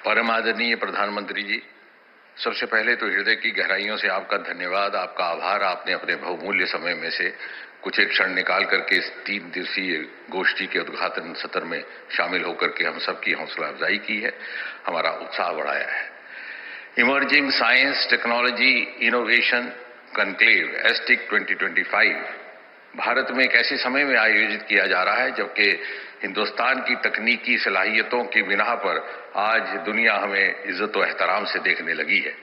परम आदरणीय प्रधानमंत्री जी, सबसे पहले तो हृदय की गहराइयों से आपका धन्यवाद, आपका आभार। आपने अपने बहुमूल्य समय में से कुछ एक क्षण निकाल करके इस 3 दिवसीय गोष्ठी के उद्घाटन सत्र में शामिल होकर के हम सबकी हौसला अफजाई की है, हमारा उत्साह बढ़ाया है। Emerging science technology innovation conclave asterisk 2025 Bharat में एक ऐसे समय में आयोजित किया जा रहा है जबकि हिंदुस्तान की तकनीकी सलाहियतों की बिना पर आज दुनिया हमें इज्जत व एहतराम से देखने लगी है।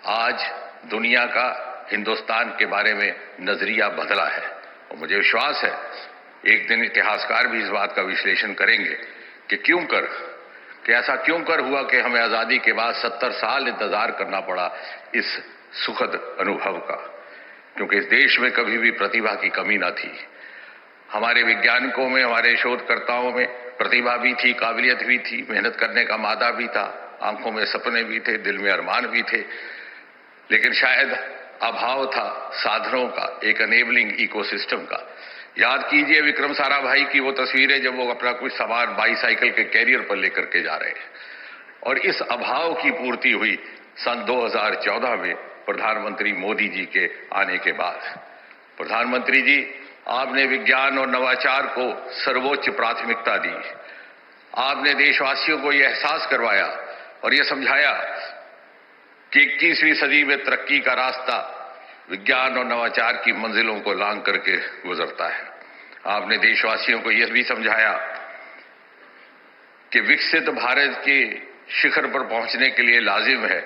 आज दुनिया का हिंदुस्तान के बारे में नजरिया बदला है और मुझे विश्वास है एक दिन इतिहासकार भी इस बात का विश्लेषण करेंगे कि ऐसा क्यों कर हुआ कि हमें आजादी के बाद 70 साल इंतजार करना पड़ा इस सुखद अनुभव का, क्योंकि इस देश में कभी भी प्रतिभा की कमी न थी। हमारे वैज्ञानिकों में, हमारे शोधकर्ताओं में प्रतिभा भी थी, काबिलियत भी थी, मेहनत करने का मादा भी था, आंखों में सपने भी थे, दिल में अरमान भी थे, लेकिन शायद अभाव था साधनों का, एक अनेबलिंग इकोसिस्टम का। याद कीजिए विक्रम साराभाई की वो तस्वीरें जब वो अपना कुछ सामान बाईसाइकिल के कैरियर पर लेकर के जा रहे हैं, और इस अभाव की पूर्ति हुई सन 2014 में प्रधानमंत्री मोदी जी के आने के बाद। प्रधानमंत्री जी, आपने विज्ञान और नवाचार को सर्वोच्च प्राथमिकता दी। आपने देशवासियों को यह एहसास करवाया और यह समझाया कि 21वीं सदी में तरक्की का रास्ता विज्ञान और नवाचार की मंजिलों को लांघ करके गुजरता है। आपने देशवासियों को यह भी समझाया कि विकसित भारत के शिखर पर पहुंचने के लिए लाजिम है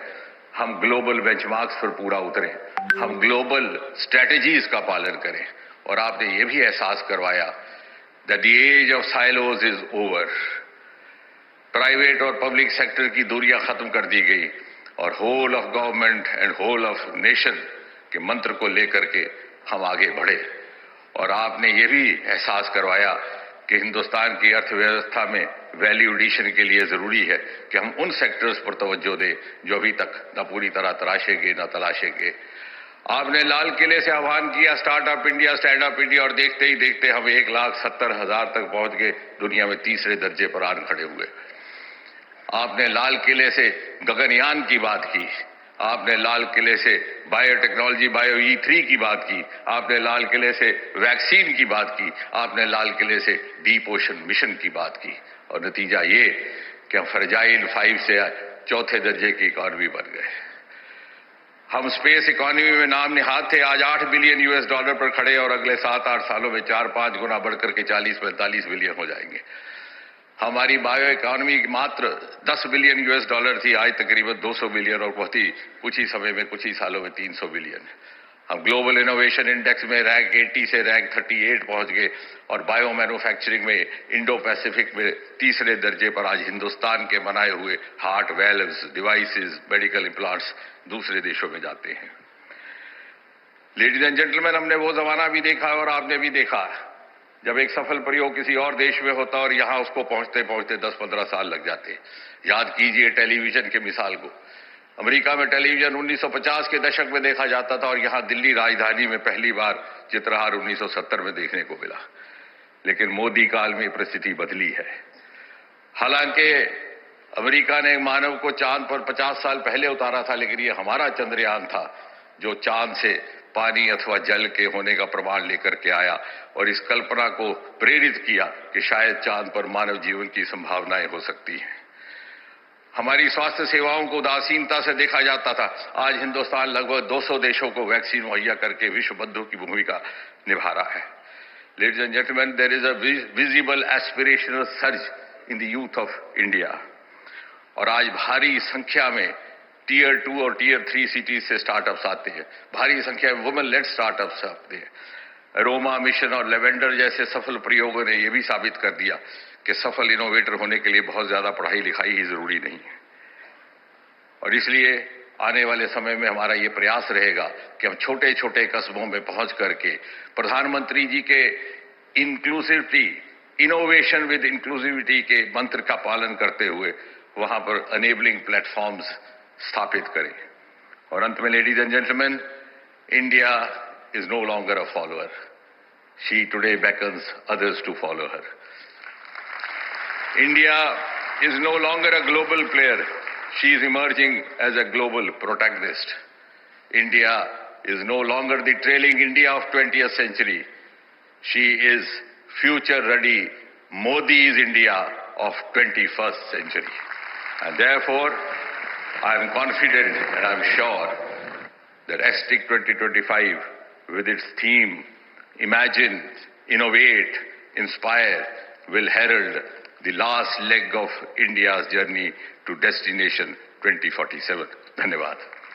हम ग्लोबल बेंचमार्क्स पर पूरा उतरें, हम ग्लोबल स्ट्रेटेजीज का पालन करें, और आपने ये भी एहसास करवाया that the age of silos is over. Private और पब्लिक सेक्टर की दूरियां खत्म कर दी गई और whole of government and whole of nation के मंत्र को लेकर के हम आगे बढ़े। और आपने ये भी एहसास करवाया कि हिंदुस्तान की अर्थव्यवस्था में वैल्यू एडिशन के लिए जरूरी है कि हम उन सेक्टर्स पर तवज्जो दें जो अभी तक न पूरी तरह तराशे गए न तलाशे गए। आपने लाल किले से आह्वान किया startup India, stand up India, और देखते ही देखते हम 1,70,000 तक पहुंच गए, दुनिया में तीसरे दर्जे पर आन खड़े हुए। आपने लाल किले से गगनयान की बात की, आपने लाल किले से बायोटेक्नोलॉजी बायो E3 की बात की, आपने लाल किले से वैक्सीन की बात की, आपने लाल किले से डीप ओशन मिशन की बात की, और नतीजा ये कि हम फ्रेजाइल 5 से चौथे दर्जे की इकॉनमी बन गए। हम स्पेस इकॉनमी में नाम निहाद थे, आज $8 बिलियन पर खड़े, और अगले 7-8 सालों में 4-5 गुना बढ़कर के 40-45 बिलियन हो जाएंगे। हमारी बायो इकॉनमी मात्र $10 बिलियन थी, आज तकरीबन 200 बिलियन, और बहुत ही कुछ ही समय में, कुछ ही सालों में 300 बिलियन। हम ग्लोबल इनोवेशन इंडेक्स में रैंक 80 से रैंक 38 पहुंच गए, और बायो मैन्युफैक्चरिंग में इंडो पैसिफिक में तीसरे दर्जे पर आज हिंदुस्तान के बनाए हुए heart valves, devices, medical implants दूसरे देशों में जाते हैं। लेडीज एंड जेंटलमैन, हमने वो जमाना भी देखा और आपने भी देखा जब एक सफल प्रयोग किसी और देश में होता और यहां उसको पहुंचते पहुंचते 10-15 साल लग जाते। याद कीजिए टेलीविजन की मिसाल को। अमेरिका में टेलीविजन 1950 के दशक में देखा जाता था और यहां दिल्ली राजधानी में पहली बार चित्रहार 1970 में देखने को मिला। लेकिन मोदी काल में परिस्थिति बदली है। हालांकि अमेरिका ने मानव को चांद पर 50 साल पहले उतारा था, लेकिन ये हमारा चंद्रयान था जो चांद से पानी अथवा जल के होने का प्रमाण लेकर के आया और इस कल्पना को प्रेरित किया कि शायद चांद पर मानव जीवन की संभावनाएं हो सकती हैं। हमारी स्वास्थ्य सेवाओं को उदासीनता से देखा जाता था, आज हिंदुस्तान लगभग 200 देशों को वैक्सीन मुहैया करके विश्व बंधु की भूमिका निभा रहा है। Ladies and gentleman, there is a visible aspirational surge in the youth of India, और आज भारी संख्या में टीयर 2 और टीयर 3 सिटीज से स्टार्टअप्स आते हैं, भारी संख्या में वुमेन लेड स्टार्टअप्स आते हैं। अरोमा मिशन और लेवेंडर जैसे सफल प्रयोगों ने यह भी साबित कर दिया कि सफल इनोवेटर होने के लिए बहुत ज्यादा पढ़ाई लिखाई ही जरूरी नहीं है। और इसलिए आने वाले समय में हमारा ये प्रयास रहेगा कि हम छोटे छोटे कस्बों में पहुंच करके प्रधानमंत्री जी के इंक्लूसिविटी, इनोवेशन विद इंक्लूसिविटी के मंत्र का पालन करते हुए वहां पर अनेबलिंग प्लेटफॉर्म्स स्थापित करें। और अंत में ladies and gentleman, India is no longer a follower. She today beckons others to follow her. India is no longer a global player. She is emerging as a global protagonist. India is no longer the trailing India of 20th century. She is future-ready Modi's India of 21st century. And therefore, I am confident and I am sure that STIC 2025, with its theme, Imagine, Innovate, Inspire, will herald the last leg of India's journey to Destination 2047. Dhanyavad.